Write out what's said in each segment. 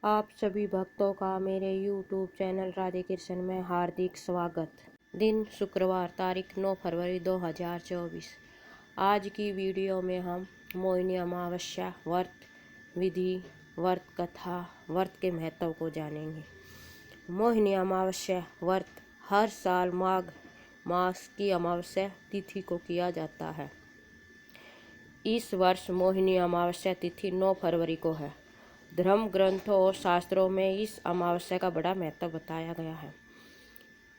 आप सभी भक्तों का मेरे YouTube चैनल राधे कृष्ण में हार्दिक स्वागत। दिन शुक्रवार, तारीख 9 फरवरी 2024। आज की वीडियो में हम मोहिनी अमावस्या व्रत विधि, व्रत कथा, व्रत के महत्व को जानेंगे। मोहिनी अमावस्या व्रत हर साल माघ मास की अमावस्या तिथि को किया जाता है। इस वर्ष मोहिनी अमावस्या तिथि 9 फरवरी को है। धर्म ग्रंथों और शास्त्रों में इस अमावस्या का बड़ा महत्व बताया गया है।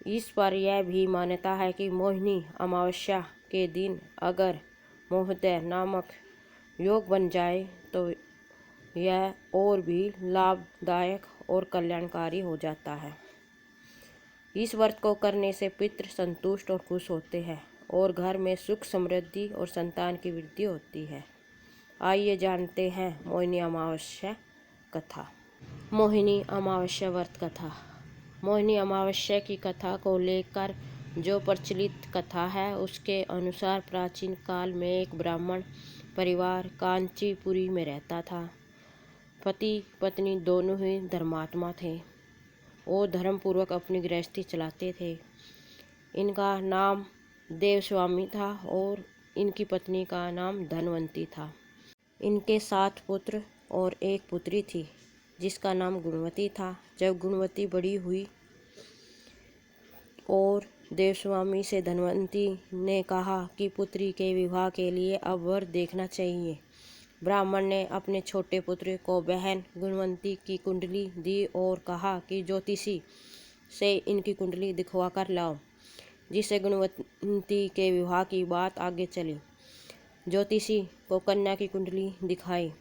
इस पर यह भी मान्यता है कि मोहिनी अमावस्या के दिन अगर मोहोदय नामक योग बन जाए तो यह और भी लाभदायक और कल्याणकारी हो जाता है। इस व्रत को करने से पितृ संतुष्ट और खुश होते हैं और घर में सुख समृद्धि और संतान की वृद्धि होती है। आइए जानते हैं मोहिनी अमावस्या कथा। मोहिनी अमावस्या व्रत कथा। मोहिनी अमावस्या की कथा को लेकर जो प्रचलित कथा है उसके अनुसार प्राचीन काल में एक ब्राह्मण परिवार कांचीपुरी में रहता था। पति पत्नी दोनों ही धर्मात्मा थे और धर्मपूर्वक अपनी गृहस्थी चलाते थे। इनका नाम देवस्वामी था और इनकी पत्नी का नाम धनवंती था। इनके 7 पुत्र और एक पुत्री थी जिसका नाम गुणवती था। जब गुणवती बड़ी हुई और देवस्वामी से धनवंती ने कहा कि पुत्री के विवाह के लिए अब वर देखना चाहिए। ब्राह्मण ने अपने छोटे पुत्र को बहन गुणवंती की कुंडली दी और कहा कि ज्योतिषी से इनकी कुंडली दिखवा कर लाओ, जिससे गुणवंती के विवाह की बात आगे चली। ज्योतिषी को कन्या की कुंडली दिखाई।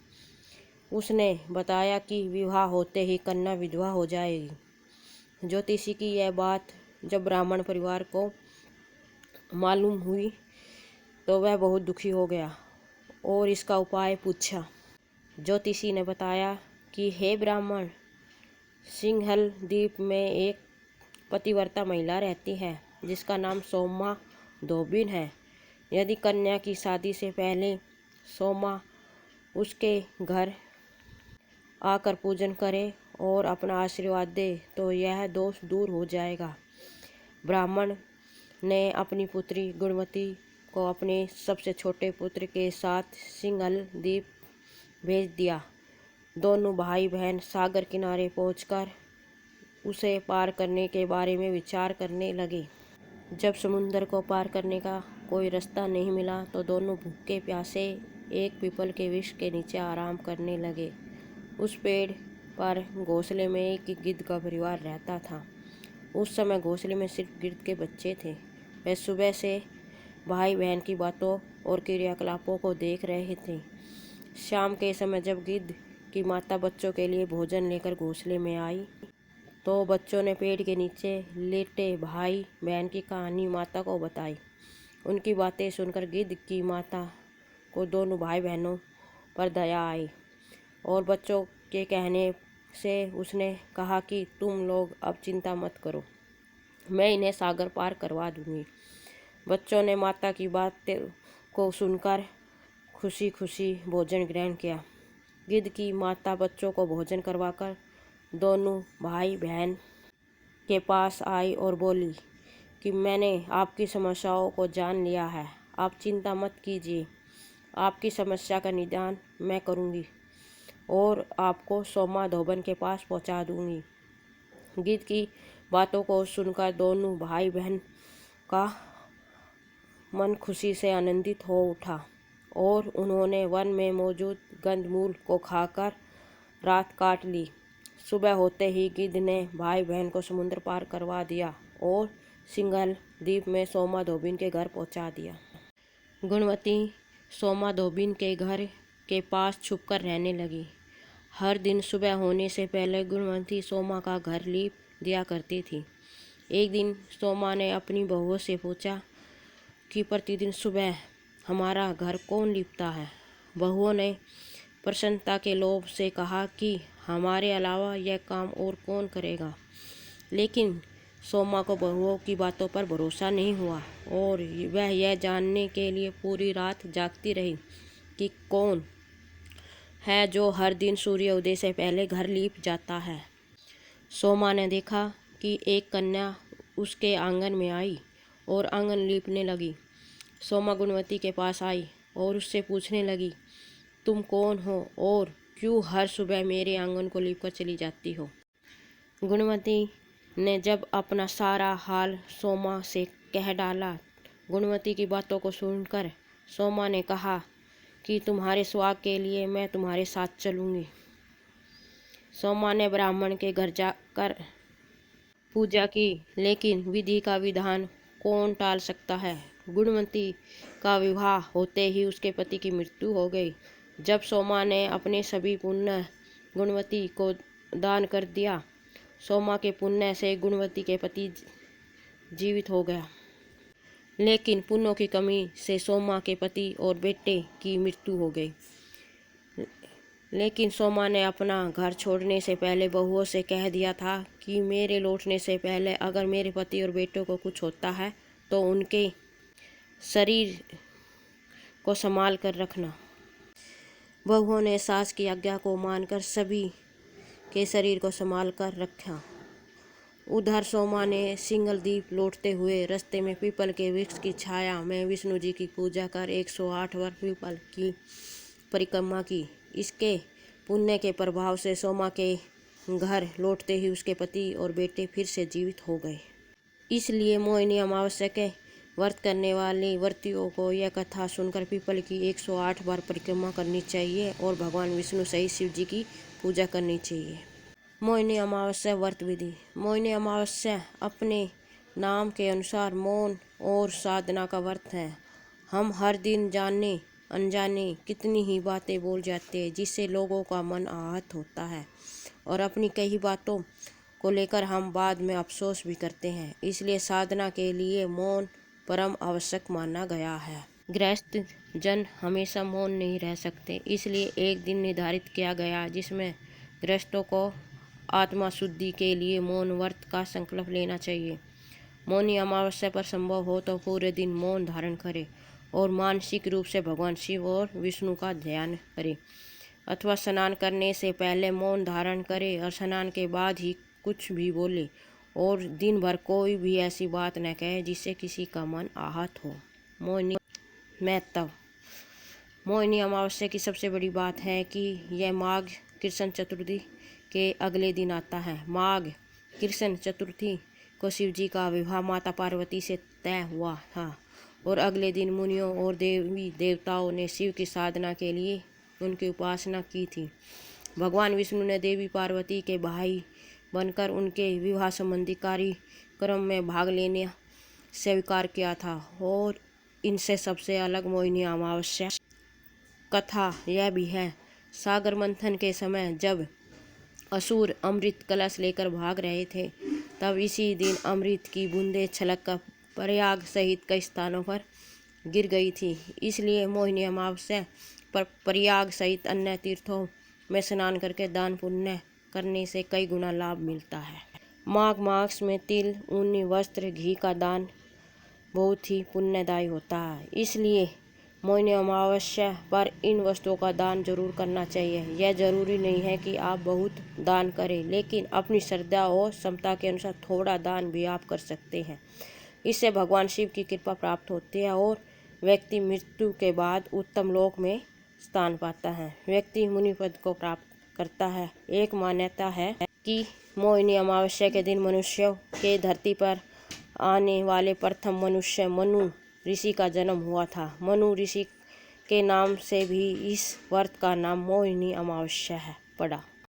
उसने बताया कि विवाह होते ही कन्या विधवा हो जाएगी। ज्योतिषी की यह बात जब ब्राह्मण परिवार को मालूम हुई तो वह बहुत दुखी हो गया और इसका उपाय पूछा। ज्योतिषी ने बताया कि हे ब्राह्मण, सिंहल द्वीप में एक पतिव्रता महिला रहती है जिसका नाम सोमा धोबिन है। यदि कन्या की शादी से पहले सोमा उसके घर आकर पूजन करे और अपना आशीर्वाद दे तो यह दोष दूर हो जाएगा। ब्राह्मण ने अपनी पुत्री गुणवती को अपने सबसे छोटे पुत्र के साथ सिंहल द्वीप भेज दिया। दोनों भाई बहन सागर किनारे पहुंचकर उसे पार करने के बारे में विचार करने लगे। जब समुद्र को पार करने का कोई रास्ता नहीं मिला तो दोनों भूखे प्यासे एक पीपल के वृक्ष के नीचे आराम करने लगे। उस पेड़ पर घोंसले में एक गिद्ध का परिवार रहता था। उस समय घोंसले में सिर्फ गिद्ध के बच्चे थे। वे सुबह से भाई बहन की बातों और क्रियाकलापों को देख रहे थे। शाम के समय जब गिद्ध की माता बच्चों के लिए भोजन लेकर घोंसले में आई तो बच्चों ने पेड़ के नीचे लेटे भाई बहन की कहानी माता को बताई। उनकी बातें सुनकर गिद्ध की माता को दोनों भाई बहनों पर दया आई और बच्चों के कहने से उसने कहा कि तुम लोग अब चिंता मत करो, मैं इन्हें सागर पार करवा दूंगी। बच्चों ने माता की बात को सुनकर खुशी खुशी भोजन ग्रहण किया। गिद्ध की माता बच्चों को भोजन करवाकर दोनों भाई बहन के पास आई और बोली कि मैंने आपकी समस्याओं को जान लिया है, आप चिंता मत कीजिए, आपकी समस्या का निदान मैं करूंगी और आपको सोमा धोबन के पास पहुंचा दूंगी। गिद्ध की बातों को सुनकर दोनों भाई बहन का मन खुशी से आनंदित हो उठा और उन्होंने वन में मौजूद कंदमूल को खाकर रात काट ली। सुबह होते ही गिद्ध ने भाई बहन को समुद्र पार करवा दिया और सिंहल द्वीप में सोमा धोबिन के घर पहुंचा दिया। गुणवती सोमा धोबिन के घर के पास छुपकर रहने लगी। हर दिन सुबह होने से पहले गुणवती सोमा का घर लीप दिया करती थी। एक दिन सोमा ने अपनी बहुओं से पूछा कि प्रतिदिन सुबह हमारा घर कौन लीपता है। बहुओं ने प्रसन्नता के लोभ से कहा कि हमारे अलावा यह काम और कौन करेगा। लेकिन सोमा को बहुओं की बातों पर भरोसा नहीं हुआ और वह यह जानने के लिए पूरी रात जागती रही कि कौन है जो हर दिन सूर्योदय से पहले घर लीप जाता है। सोमा ने देखा कि एक कन्या उसके आंगन में आई और आंगन लीपने लगी। सोमा गुणवती के पास आई और उससे पूछने लगी, तुम कौन हो और क्यों हर सुबह मेरे आंगन को लीप कर चली जाती हो? गुणवती ने जब अपना सारा हाल सोमा से कह डाला, गुणवती की बातों को सुनकर सोमा ने कहा कि तुम्हारे सुहाग के लिए मैं तुम्हारे साथ चलूँगी। सोमा ने ब्राह्मण के घर जाकर पूजा की, लेकिन विधि का विधान कौन टाल सकता है। गुणवती का विवाह होते ही उसके पति की मृत्यु हो गई। जब सोमा ने अपने सभी पुण्य गुणवती को दान कर दिया, सोमा के पुण्य से गुणवती के पति जीवित हो गया, लेकिन पुण्यों की कमी से सोमा के पति और बेटे की मृत्यु हो गई। लेकिन सोमा ने अपना घर छोड़ने से पहले बहुओं से कह दिया था कि मेरे लौटने से पहले अगर मेरे पति और बेटों को कुछ होता है तो उनके शरीर को संभाल कर रखना। बहुओं ने सास की आज्ञा को मानकर सभी के शरीर को संभाल कर रखा। उधर सोमा ने सिंगल दीप लौटते हुए रास्ते में पीपल के वृक्ष की छाया में विष्णु जी की पूजा कर 108 बार पीपल की परिक्रमा की। इसके पुण्य के प्रभाव से सोमा के घर लौटते ही उसके पति और बेटे फिर से जीवित हो गए। इसलिए मोहिनी अमावस्या के व्रत करने वाले व्रतियों को यह कथा सुनकर पीपल की 108 बार परिक्रमा करनी चाहिए और भगवान विष्णु सहित शिव जी की पूजा करनी चाहिए। मोहिनी अमावस्या व्रत विधि। मोहिनी अमावस्या अपने नाम के अनुसार मौन और साधना का व्रत है। हम हर दिन जाने अनजाने कितनी ही बातें बोल जाते हैं जिससे लोगों का मन आहत होता है और अपनी कई बातों को लेकर हम बाद में अफसोस भी करते हैं। इसलिए साधना के लिए मौन परम आवश्यक माना गया है। गृहस्थ जन हमेशा मौन नहीं रह सकते, इसलिए एक दिन निर्धारित किया गया जिसमें गृहस्थों को आत्मा शुद्धि के लिए मौन व्रत का संकल्प लेना चाहिए। मौनी अमावस्या पर संभव हो तो पूरे दिन मौन धारण करें और मानसिक रूप से भगवान शिव और विष्णु का ध्यान करें, अथवा स्नान करने से पहले मौन धारण करें और स्नान के बाद ही कुछ भी बोले और दिन भर कोई भी ऐसी बात न कहे जिससे किसी का मन आहत हो। मोहिनी महत्व। मोहिनी अमावस्या की सबसे बड़ी बात है कि यह माघ कृष्ण चतुर्थी के अगले दिन आता है। माघ कृष्ण चतुर्थी को शिव जी का विवाह माता पार्वती से तय हुआ था और अगले दिन मुनियों और देवी देवताओं ने शिव की साधना के लिए उनकी उपासना की थी। भगवान विष्णु ने देवी पार्वती के भाई बनकर उनके विवाह संबंधी कार्यक्रम में भाग लेने स्वीकार किया था और इनसे सबसे अलग मोहिनी अमावस्या कथा यह भी है। सागर मंथन के समय जब असुर अमृत कलश लेकर भाग रहे थे, तब इसी दिन अमृत की बूंदें छलक कर प्रयाग सहित कई स्थानों पर गिर गई थी। इसलिए मोहिनी अमावस्या पर प्रयाग सहित अन्य तीर्थों में स्नान करके दान पुण्य करने से कई गुना लाभ मिलता है। माघ मास में तिल, ऊनी वस्त्र, घी का दान बहुत ही पुण्यदायी होता है। इसलिए मोहिनी अमावस्या पर इन वस्तुओं का दान जरूर करना चाहिए। यह जरूरी नहीं है कि आप बहुत दान करें, लेकिन अपनी श्रद्धा और क्षमता के अनुसार थोड़ा दान भी आप कर सकते हैं। इससे भगवान शिव की कृपा प्राप्त होती है और व्यक्ति मृत्यु के बाद उत्तम लोक में स्थान पाता है। व्यक्ति मुनि पद को प्राप्त करता है। एक मान्यता है कि मोहिनी अमावस्या के दिन मनुष्यों के धरती पर आने वाले प्रथम मनुष्य मनु ऋषि का जन्म हुआ था। मनु ऋषि के नाम से भी इस व्रत का नाम मोहिनी अमावस्या है पड़ा।